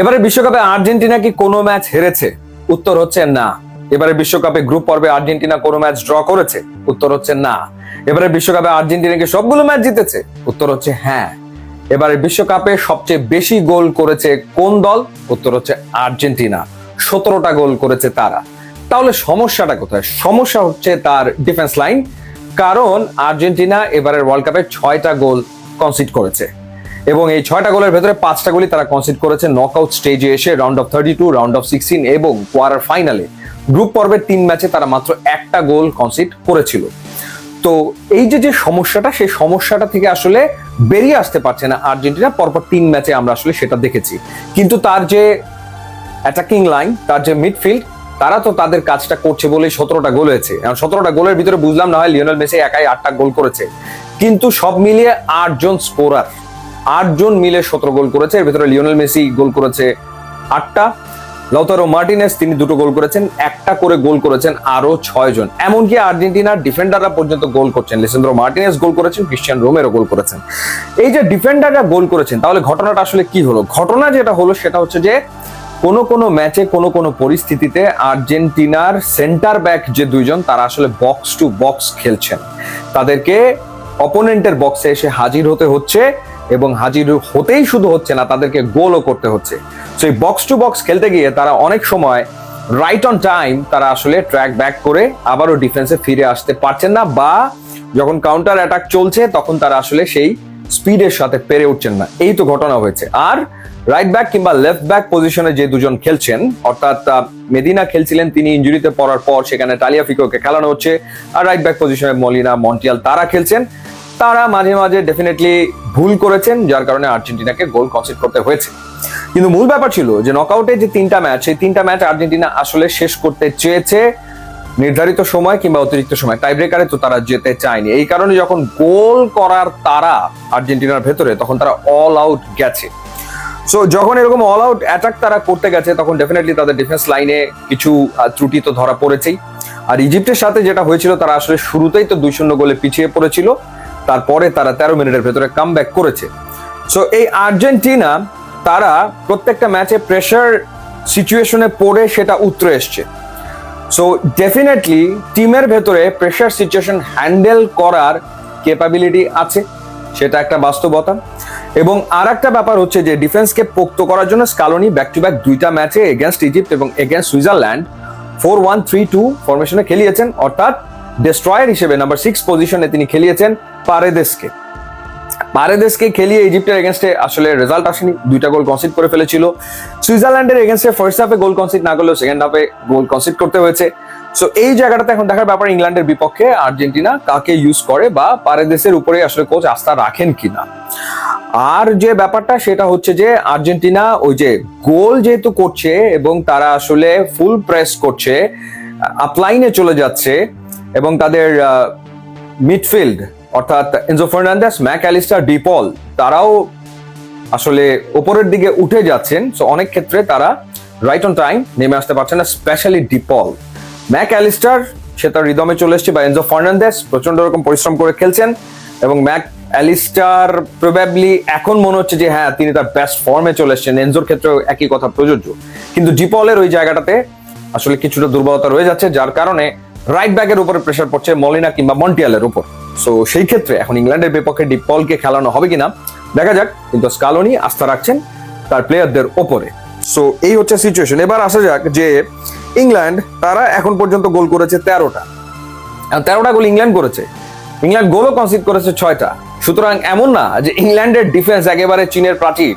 এবারে বিশ্বকাপে আর্জেন্টিনা কি কোনো ম্যাচ হেরেছে? উত্তর হচ্ছে না। এবারে বিশ্বকাপে গ্রুপ পর্বে আর্জেন্টিনা কোনো ম্যাচ ড্র করেছে? উত্তর হচ্ছে না। এবারে বিশ্বকাপে আর্জেন্টিনা কি সবগুলো ম্যাচ জিতেছে? উত্তর হচ্ছে হ্যাঁ। এবারে বিশ্বকাপে সবচেয়ে বেশি গোল করেছে কোন দল? উত্তর হচ্ছে আর্জেন্টিনা, 17টা গোল করেছে তারা। তাহলে সমস্যাটা কোথায়? সমস্যা হচ্ছে তার ডিফেন্স লাইন, কারণ আর্জেন্টিনা এবারের ওয়ার্ল্ড কাপে 6টা গোল কনসিড করেছে এবং এই 6টা গোলের ভেতরে 5টা গোলই তারা কনসিড করেছে নকআউট স্টেজে এসে, রাউন্ড অফ 32, রাউন্ড অফ 16 এবং কোয়ার্টার ফাইনালে। গ্রুপ পর্বের 3 ম্যাচে তারা মাত্র একটা গোল কনসিড করেছিল। তো এই যে সমস্যাটা, সেই সমস্যাটা থেকে আসলে বেরিয়ে আসতে পারছে না আর্জেন্টিনা। পরপর 3 ম্যাচে আমরা আসলে সেটা দেখেছি। কিন্তু তার যে অ্যাটাকিং লাইন, তার যে মিডফিল্ড, তারা তো তাদের কাজটা করছে বলেই 17টা গোল হয়েছে। এখন 17টা গোলের ভিতরে বুঝলাম না হয় লিওনেল মেসি একাই 8টা গোল করেছে, কিন্তু সব মিলিয়ে 8 জন স্কোরার, 8 জন মিলে 17 গোল করেছে। এর ভিতরে লিওনেল মেসি গোল করেছে 8টা, লাউতারো মার্টিনেজ তিনি 2টো গোল করেছেন, একটা করে গোল করেছেন আরো 6 জন। এমনকি আর্জেন্টিনার ডিফেন্ডাররা পর্যন্ত গোল করছেন। লিসেন্দ্রো মার্টিনেজ গোল করেছেন, ক্রিশ্চিয়ান রোমেরো গোল করেছেন। এই যে ডিফেন্ডাররা গোল করেছেন, তাহলে ঘটনাটা আসলে কি হলো? ঘটনা যেটা হলো সেটা হচ্ছে যে কোনো ম্যাচে কোনো পরিস্থিতিতে আর্জেন্টিনার সেন্টার ব্যাক যে দুইজন, তারা আসলে বক্স টু বক্স খেলছেন। তাদেরকে অপোনেন্টের বক্সে এসে হাজির হতে হচ্ছে এবং হাজির হতেই শুধু হচ্ছে না, তাদেরকে গোলও করতে হচ্ছে। সেই বক্স টু বক্স খেলতে গিয়ে তারা অনেক সময় রাইট অন টাইম তারা আসলে ট্র্যাক ব্যাক করে আবারও ডিফেন্সে ফিরে আসতে পারছেন না, বা যখন কাউন্টার অ্যাটাক চলছে তখন তারা আসলে সেই স্পিডের সাথে পেরে উঠছেন না। এই তো ঘটনা হয়েছে। আর রাইট ব্যাক কিংবা লেফট ব্যাক পজিশনে যে দুজন খেলছেন, অর্থাৎ মেদিনা খেলছিলেন, তিনি ইনজুরিতে পড়ার পর সেখানে তালিয়াফিকোকে খেলানো হচ্ছে। আর রাইট ব্যাক পজিশনে মলিনা, মন্টিয়াল তারা খেলছেন। তারা মাঝে মাঝে ডেফিনেটলি ভুল করেছেন, যার কারণে আর্জেন্টিনাকে গোল কনসিড করতে হয়েছে। কিন্তু মূল ব্যাপার ছিল যে নকআউটে যে 3টা ম্যাচ, সেই 3টা ম্যাচ আর্জেন্টিনা আসলে শেষ করতে চেয়েছে নির্ধারিত সময় কিংবা অতিরিক্ত সময়। টাই ব্রেকারে তো তারা যেতে চায়নি। এই কারণে যখন গোল করার তারা আর্জেন্টিনার ভেতরে, তখন তারা অল আউট গেছে। সো যখন এরকম অল আউট অ্যাটাক তারা করতে গেছে, তখন ডেফিনেটলি তাদের ডিফেন্স লাইনে কিছু ত্রুটি তো ধরা পড়েছেই। আর ইজিপ্টের সাথে যেটা হয়েছিল, তারা আসলে শুরুতেই তো 2-0 গোলে পিছিয়ে পড়েছিল, তারপরে তারা 13 মিনিটের ভেতরে কামব্যাক করেছে। সো এই আর্জেন্টিনা, তারা প্রত্যেকটা ম্যাচে প্রেসার সিচুয়েশনে পড়ে সেটা উতরে এসছে। সো ডেফিনেটলি টিমের ভেতরে প্রেসার সিচুয়েশন হ্যান্ডেল করার ক্যাপাবিলিটি আছে, সেটা একটা বাস্তবতা। এবং আর একটা ব্যাপার হচ্ছে যে ডিফেন্সকে পোক্ত করার জন্য স্কালোনি ব্যাক টু ব্যাক 2টা ম্যাচে এগেনস্ট ইজিপ্ট এবং এগেনস্ট সুইজারল্যান্ড 4-1-3-2 ফরমেশনে খেলিয়েছেন, অর্থাৎ ডেস্ট্রয়ার হিসেবে নাম্বার 6 পজিশনে তিনি খেলিয়েছেন পারেদেসকে খেলিয়ে ইজিপ্টের এগেনস্টে আসলে রেজাল্ট আসেনি, 2টা গোল কনসিড করে ফেলেছিল। সুইজারল্যান্ডের এগেনস্টে ফার্স্ট হাফে গোল কনসিড না করলেও সেকেন্ড হাফে গোল কনসিড করতে হয়েছে। সো এই জায়গাটাতে এখন দেখার ব্যাপার ইংল্যান্ডের বিপক্ষে আর্জেন্টিনা কাকে ইউজ করে, বা পারেদেসের উপরে আসলে কোচ আস্থা রাখেন কিনা। আর যে ব্যাপারটা সেটা হচ্ছে যে আর্জেন্টিনা ওই যে গোল যেহেতু করছে এবং তারা আসলে ফুল প্রেস করছে, আপলাইনে চলে যাচ্ছে, এবং তাদের মিডফিল্ড অর্থাৎ Enzo Fernandez, Mac Allister, De Paul তারাও আসলে উপরের দিকে উঠে যাচ্ছেন। সো অনেক ক্ষেত্রে তারা রাইট অন টাইম নেমে আসতে পারছে না, স্পেশালি ডিপল। ম্যাক অ্যালিস্টার সে তার রিদমে চলে এসছে, বা এনজো ফার্নান্দেস প্রচন্ড রকম পরিশ্রম করে খেলছেন, এবং ম্যাক অ্যালিস্টার প্রবাবলি এখন মনে হচ্ছে যে হ্যাঁ তিনি তার বেস্ট ফর্মে চলে এসছেন। এনজোর ক্ষেত্রেও একই কথা প্রযোজ্য। কিন্তু ডিপলের ওই জায়গাটাতে আসলে কিছুটা দুর্বলতা রয়ে যাচ্ছে, যার কারণে রাইট ব্যাকের উপরে প্রেসার পড়ছে মলিনা কিংবা মন্টিয়ালের উপর। সো সেই ক্ষেত্রে এখন ইংল্যান্ডের বিপক্ষে ডিপলকে খেলানো হবে কিনা দেখা যাক, কিন্তু স্কালোনি আস্থা রাখছেন তার প্লেয়ারদের ওপরে। সো এই হচ্ছে সিচুয়েশন। এবার আসা যাক যে ইংল্যান্ড, তারা এখন পর্যন্ত গোল করেছে 13টা গোল ইংল্যান্ড করেছে। ইংল্যান্ড গোলও কনসিড করেছে 6টা। সুতরাং এমন না যে ইংল্যান্ডের ডিফেন্স একেবারে চীনের প্রাচীর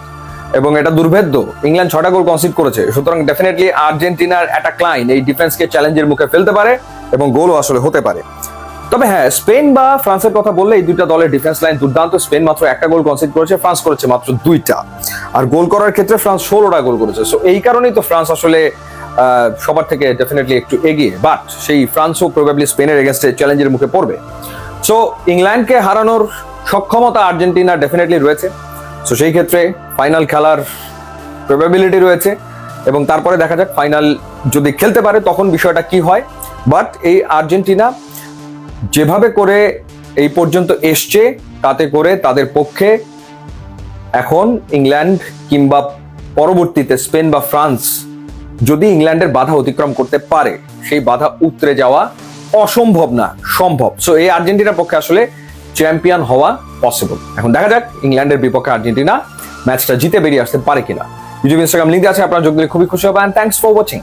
এবং এটা দুর্ভেদ্য। ইংল্যান্ড 6টা গোল কনসিড করেছে। সুতরাং ডেফিনেটলি আর্জেন্টিনার অ্যাটাক লাইন এই ডিফেন্সকে চ্যালেঞ্জের মুখে ফেলতে পারে এবং গোলও আসলে হতে পারে। তবে হ্যাঁ, স্পেন বা ফ্রান্সের কথা বললে এই 2টা দলের ডিফেন্স লাইন দুর্দান্ত। স্পেন মাত্র 1টা গোল কনসিড করেছে, ফ্রান্স করেছে মাত্র 2টা। আর গোল করার ক্ষেত্রে ফ্রান্স 16টা গোল করেছে। সো এই কারণেই তো ফ্রান্স আসলে সবার থেকে ডেফিনেটলি একটু এগিয়ে। বাট সেই ফ্রান্সও প্রবাবলি স্পেনের এগেনস্টে চ্যালেঞ্জের মুখে পড়বে। সো ইংল্যান্ডকে হারানোর সক্ষমতা আর্জেন্টিনার ডেফিনেটলি রয়েছে। সো সেই ক্ষেত্রে ফাইনাল খেলার প্রবাবিলিটি রয়েছে, এবং তারপরে দেখা যাক ফাইনাল যদি খেলতে পারে তখন বিষয়টা কি হয়। বাট এই আর্জেন্টিনা যেভাবে করে এই পর্যন্ত এসছে, তাতে করে তাদের পক্ষে এখন ইংল্যান্ড কিংবা পরবর্তীতে স্পেন বা ফ্রান্স যদি ইংল্যান্ডের বাধা অতিক্রম করতে পারে, সেই বাধা উতরে যাওয়া অসম্ভব না, সম্ভব। সো এই আর্জেন্টিনার পক্ষে আসলে চ্যাম্পিয়ন হওয়া পসিবল। এখন দেখা যাক ইংল্যান্ডের বিপক্ষে আর্জেন্টিনা ম্যাচটা জিতে বেরিয়ে আসতে পারে কিনা। ইউটিউব ইনস্টাগ্রাম লিঙ্ক আছে, আপনারা যোগ দিলে খুবই খুশি হবেন। Thanks for watching.